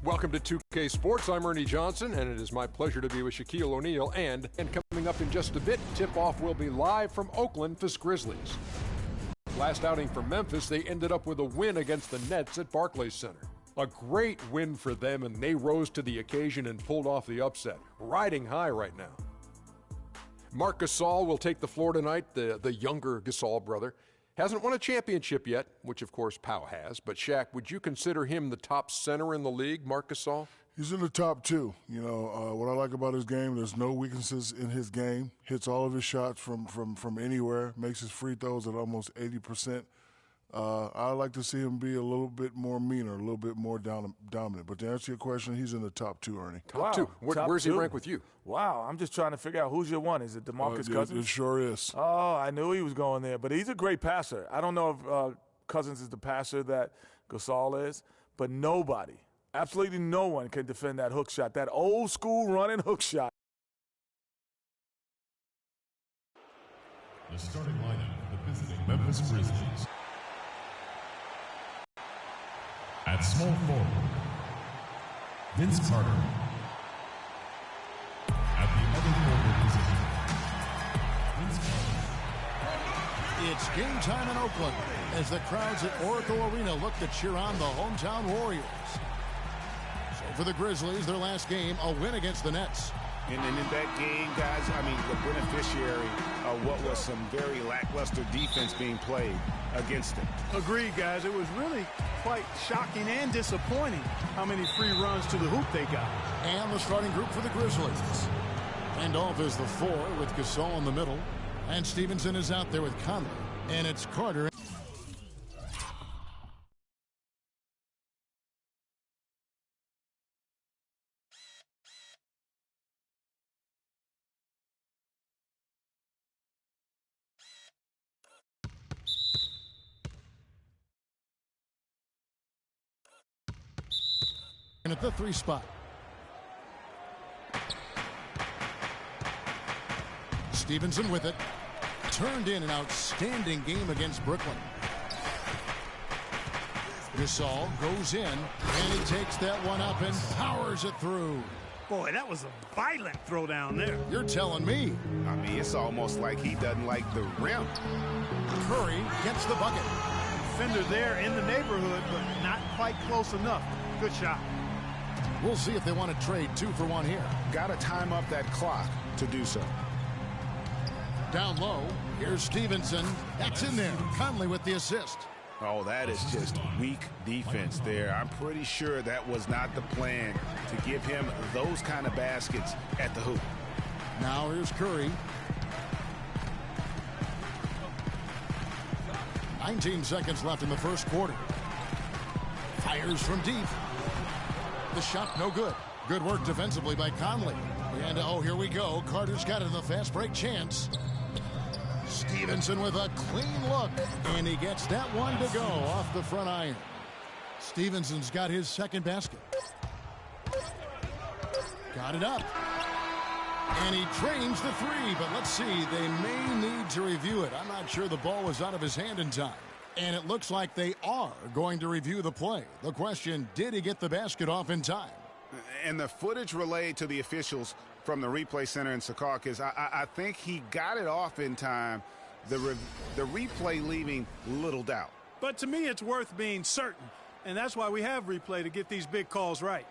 Welcome to 2K Sports. I'm Ernie Johnson, and it is my pleasure to be with Shaquille O'Neal. And coming up in just a bit, tip-off will be live from Oakland for Grizzlies. Last outing for Memphis, they ended up with a win against the Nets at Barclays Center. A great win for them, and they rose to the occasion and pulled off the upset. Riding high right now. Marc Gasol will take the floor tonight, the younger Gasol brother. Hasn't won a championship yet, which of course Pau has. But Shaq, would you consider him the top center in the league, Marc Gasol? He's in the top two. You know, what I like about his game, there's no weaknesses in his game. Hits all of his shots from anywhere. Makes his free throws at almost 80%. I like to see him be a little bit more meaner, a little bit more dominant. But to answer your question, he's in the top two, Ernie. Top two. Where's he rank with you? Wow, I'm just trying to figure out who's your one. Is it DeMarcus Cousins? It sure is. Oh, I knew he was going there. But he's a great passer. I don't know if Cousins is the passer that Gasol is, but nobody, absolutely no one can defend that hook shot, that old school running hook shot. The starting lineup for the visiting Memphis Grizzlies. At small forward, Vince Carter. At the other forward position, Vince Carter. It's game time in Oakland as the crowds at Oracle Arena look to cheer on the hometown Warriors. So for the Grizzlies, their last game, a win against the Nets. And in that game, guys, I mean, the beneficiary of what was some very lackluster defense being played against them. Agreed, guys. It was really quite shocking and disappointing how many free runs to the hoop they got. And the starting group for the Grizzlies. Randolph is the 4 with Gasol in the middle. And Stevenson is out there with Conley. And it's Carter. At the 3 spot. Stevenson with it. Turned in an outstanding game against Brooklyn. Gasol goes in, and he takes that one up and powers it through. Boy, that was a violent throw down there. You're telling me. I mean, it's almost like he doesn't like the rim. Curry gets the bucket. Defender there in the neighborhood, but not quite close enough. Good shot. We'll see if they want to trade 2 for 1 here. Got to time up that clock to do so. Down low, here's Stevenson. That's in there. Conley with the assist. Oh, that is just weak defense there. I'm pretty sure that was not the plan to give him those kind of baskets at the hoop. Now here's Curry. 19 seconds left in the first quarter. Fires from deep. The shot no good. Good work defensively by Conley. And oh, here we go. Carter's got it in the fast break chance. Stevenson with a clean look. And he gets that one to go off the front iron. Stevenson's got his second basket. Got it up. And he trains the 3, but let's see. They may need to review it. I'm not sure the ball was out of his hand in time. And it looks like they are going to review the play. The question, did he get the basket off in time? And the footage relayed to the officials from the replay center in Secaucus, I think he got it off in time. The replay leaving little doubt. But to me, it's worth being certain. And that's why we have replay, to get these big calls right.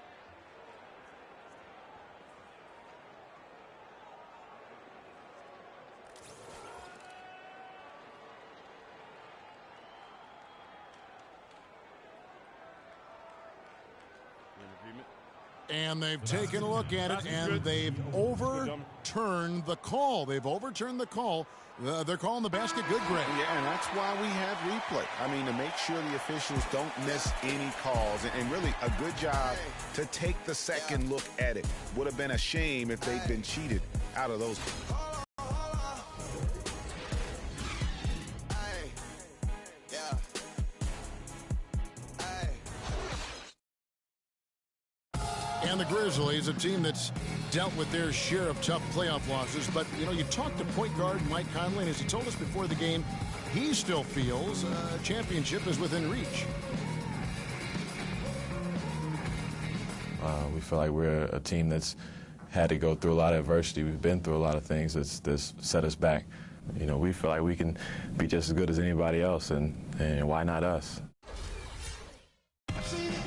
And they've taken a look at it, and they've overturned the call. They've overturned the call. They're calling the basket good, Greg. Yeah, and that's why we have replay. I mean, to make sure the officials don't miss any calls. And really a good job to take the second look at it. Would have been a shame if they'd been cheated out of those. And the Grizzlies, a team that's dealt with their share of tough playoff losses. But, you know, you talked to point guard Mike Conley, and as he told us before the game, he still feels a championship is within reach. We feel like we're a team that's had to go through a lot of adversity. We've been through a lot of things that's set us back. You know, we feel like we can be just as good as anybody else, and why not us?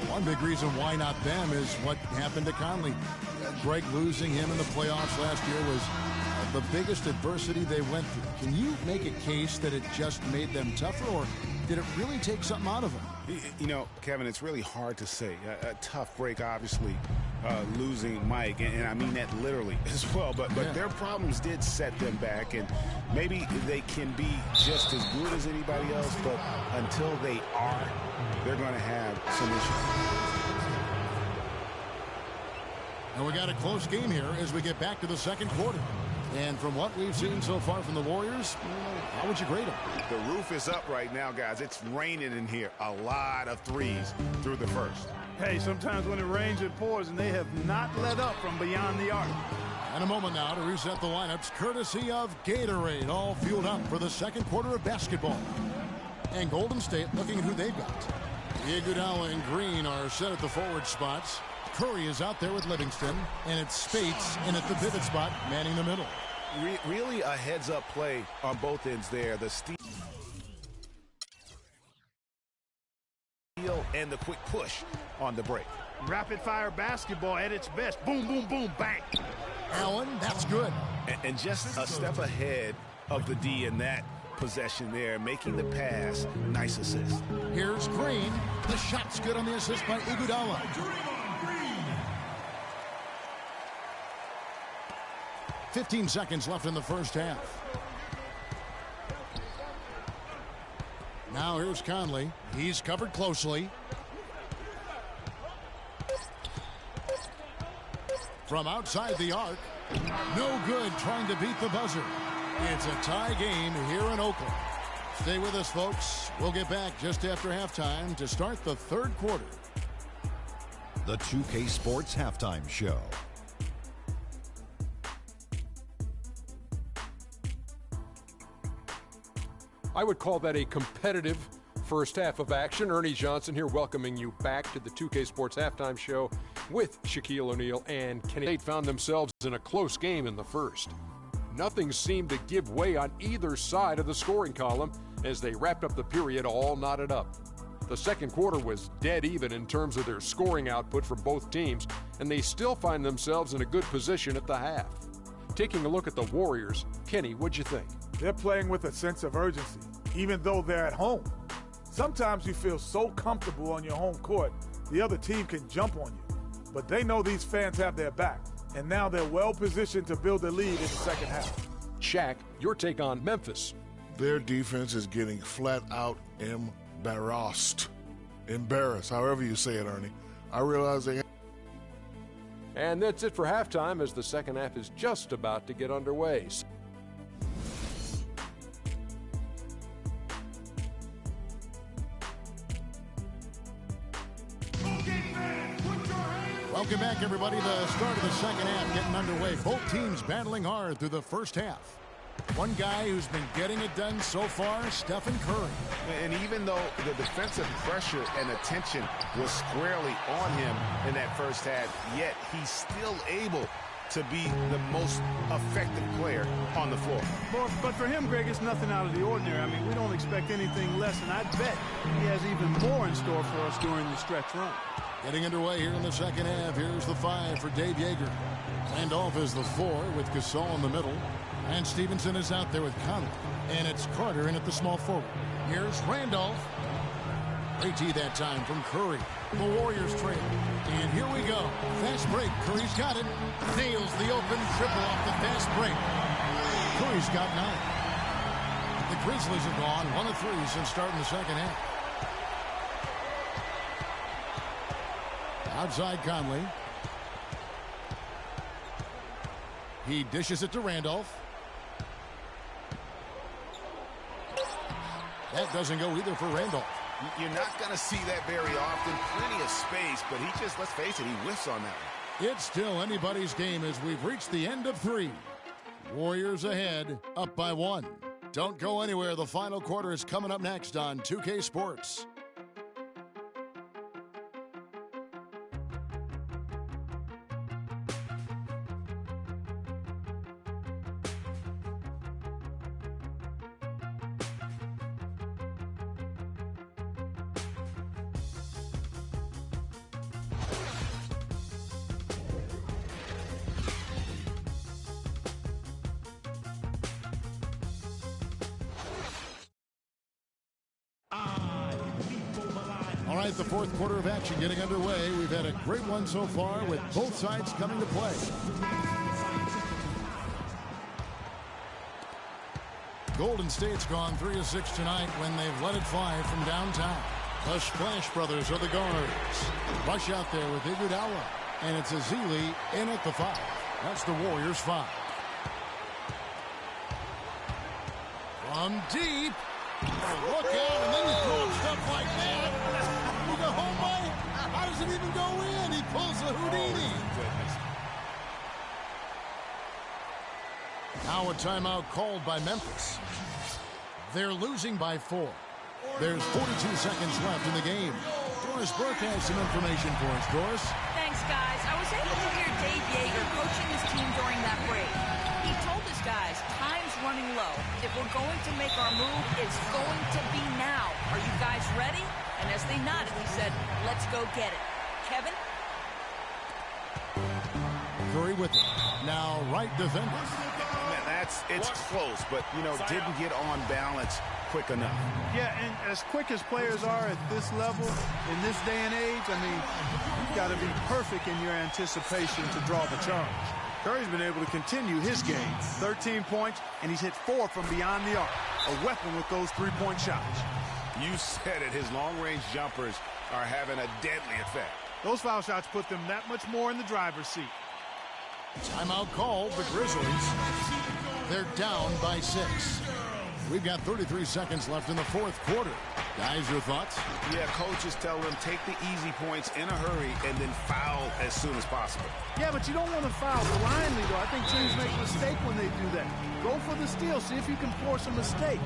One big reason why not them is what happened to Conley. Greg losing him in the playoffs last year was the biggest adversity they went through. Can you make a case that it just made them tougher, or did it really take something out of them? You know, Kevin, it's really hard to say. A tough break, obviously, losing Mike, and I mean that literally as well. But their problems did set them back, and maybe they can be just as good as anybody else, but until they are, they're going to have some issues. And we got a close game here as we get back to the second quarter. And from what we've seen so far from the Warriors, how would you grade them? The roof is up right now, guys. It's raining in here. A lot of threes through the first. Hey, sometimes when it rains, it pours, and they have not let up from beyond the arc. And a moment now to reset the lineups, courtesy of Gatorade, all fueled up for the second quarter of basketball. And Golden State looking at who they've got. Iguodala and Green are set at the forward spots. Curry is out there with Livingston, and it's Spates in at the pivot spot, manning the middle. Really a heads-up play on both ends there. The steal and the quick push on the break. Rapid-fire basketball at its best. Boom, boom, boom, bang. Allen, that's good. And just a step ahead of the D in that possession there, making the pass. Nice assist. Here's Green. The shot's good on the assist by Iguodala. 15 seconds left in the first half. Now here's Conley. He's covered closely. From outside the arc. No good trying to beat the buzzer. It's a tie game here in Oakland. Stay with us, folks. We'll get back just after halftime to start the third quarter. The 2K Sports Halftime Show. I would call that a competitive first half of action. Ernie Johnson here welcoming you back to the 2K Sports Halftime Show with Shaquille O'Neal and Kenny. State found themselves in a close game in the first. Nothing seemed to give way on either side of the scoring column as they wrapped up the period all knotted up. The second quarter was dead even in terms of their scoring output from both teams, and they still find themselves in a good position at the half. Taking a look at the Warriors, Kenny, what'd you think? They're playing with a sense of urgency, even though they're at home. Sometimes you feel so comfortable on your home court, the other team can jump on you. But they know these fans have their back, and now they're well positioned to build a lead in the second half. Shaq, your take on Memphis. Their defense is getting flat out embarrassed. Embarrassed, however you say it, Ernie. I realize they... And that's it for halftime as the second half is just about to get underway. Welcome back, everybody. The start of the second half getting underway. Both teams battling hard through the first half. One guy who's been getting it done so far, Stephen Curry. And even though the defensive pressure and attention was squarely on him in that first half, yet he's still able to be the most effective player on the floor. But for him, Greg, it's nothing out of the ordinary. I mean, we don't expect anything less, and I bet he has even more in store for us during the stretch run. Getting underway here in the second half. Here's the 5 for Dave Yeager. Randolph is the 4 with Gasol in the middle. And Stevenson is out there with Conley. And it's Carter in at the small forward. Here's Randolph. Great tee that time from Curry. The Warriors trail. And here we go. Fast break. Curry's got it. Nails the open triple off the fast break. Curry's got 9. The Grizzlies have gone 1 of 3 since starting the second half. Outside Conley. He dishes it to Randolph. That doesn't go either for Randolph. You're not going to see that very often. Plenty of space, but he just, let's face it, he whiffs on that one. It's still anybody's game as we've reached the end of 3. Warriors ahead, up by 1. Don't go anywhere. The final quarter is coming up next on 2K Sports. right, the fourth quarter of action getting underway. We've had a great one so far with both sides coming to play. Golden State's gone 3 of 6 tonight when they've let it fly from downtown. The Splash Brothers are the guards. Rush out there with Iguodala. And it's Ezeli in at the 5. That's the Warriors 5. From deep. Oh, look out, and then you throw up stuff like that. You go, oh my, how does it even go in? He pulls a Houdini. Now a timeout called by Memphis. They're losing by 4. There's 42 seconds left in the game. Doris Burke has some information for us. Doris? Thanks, guys. I was able to hear Dave Yeager coaching his team during that break. He told his guys, time's running low. If we're going to make our move, it's going to be now. Are you guys ready? And as they nodded, he said, let's go get it. Kevin? Curry with it. Now right defender. It's close, but, didn't get on balance quick enough. Yeah, and as quick as players are at this level, in this day and age, you've got to be perfect in your anticipation to draw the charge. Curry's been able to continue his game. 13 points, and he's hit 4 from beyond the arc. A weapon with those three-point shots. You said it. His long-range jumpers are having a deadly effect. Those foul shots put them that much more in the driver's seat. Timeout called, the Grizzlies. They're down by 6. We've got 33 seconds left in the fourth quarter. Guys, your thoughts? Yeah, coaches tell them take the easy points in a hurry and then foul as soon as possible. Yeah, but you don't want to foul blindly, though. I think teams make a mistake when they do that. Go for the steal. See if you can force a mistake.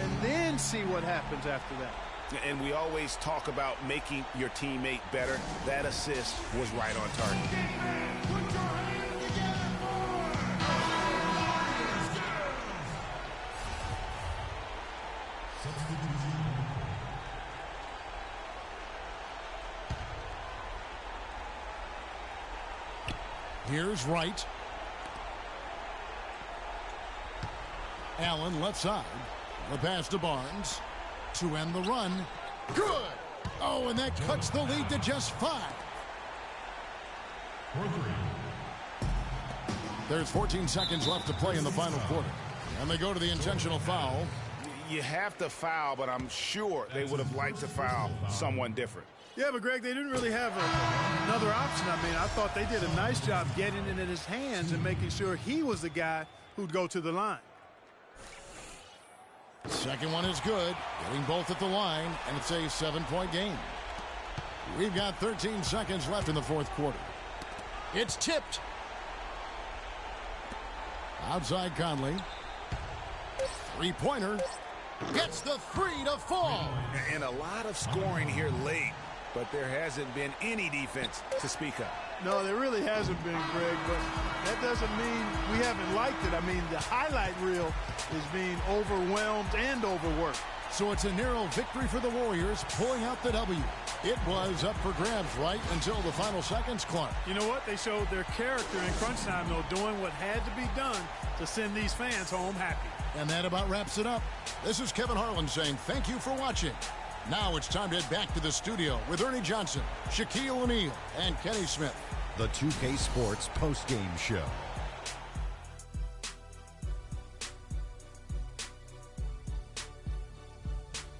And then see what happens after that. And we always talk about making your teammate better. That assist was right on target. Here's Wright. Allen left side. The pass to Barnes. To end the run. Good! Oh, and that cuts the lead to just 5. There's 14 seconds left to play in the final quarter. And they go to the intentional foul. You have to foul, but I'm sure they would have liked to foul someone different. Yeah, but Greg, they didn't really have another option. I thought they did a nice job getting it in his hands and making sure he was the guy who'd go to the line. Second one is good. Getting both at the line, and it's a 7-point game. We've got 13 seconds left in the fourth quarter. It's tipped. Outside Conley. Three-pointer. Gets the 3 to fall. And a lot of scoring here late, but there hasn't been any defense to speak of. No, there really hasn't been, Greg, but that doesn't mean we haven't liked it. The highlight reel is being overwhelmed and overworked. So it's a narrow victory for the Warriors, pulling out the W. It was up for grabs right until the final seconds, Clark. You know what? They showed their character in crunch time, though, doing what had to be done to send these fans home happy. And that about wraps it up. This is Kevin Harlan saying thank you for watching. Now it's time to head back to the studio with Ernie Johnson, Shaquille O'Neal, and Kenny Smith. The 2K Sports postgame show.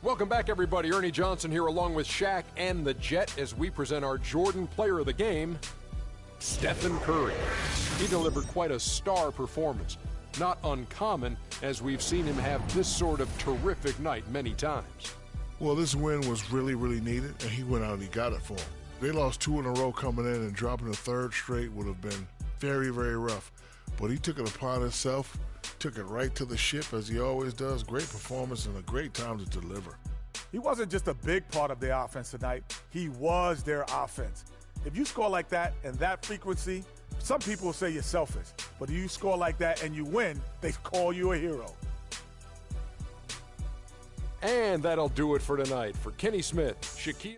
Welcome back, everybody. Ernie Johnson here along with Shaq and the Jet as we present our Jordan Player of the Game, Stephen Curry. He delivered quite a star performance. Not uncommon, as we've seen him have this sort of terrific night many times. Well, this win was really, really needed, and he went out and he got it for him. They lost 2 in a row coming in, and dropping the third straight would have been very, very rough. But he took it upon himself, took it right to the ship, as he always does. Great performance and a great time to deliver. He wasn't just a big part of their offense tonight. He was their offense. If you score like that and that frequency, some people will say you're selfish. But if you score like that and you win, they call you a hero. And that'll do it for tonight. For Kenny Smith, Shaquille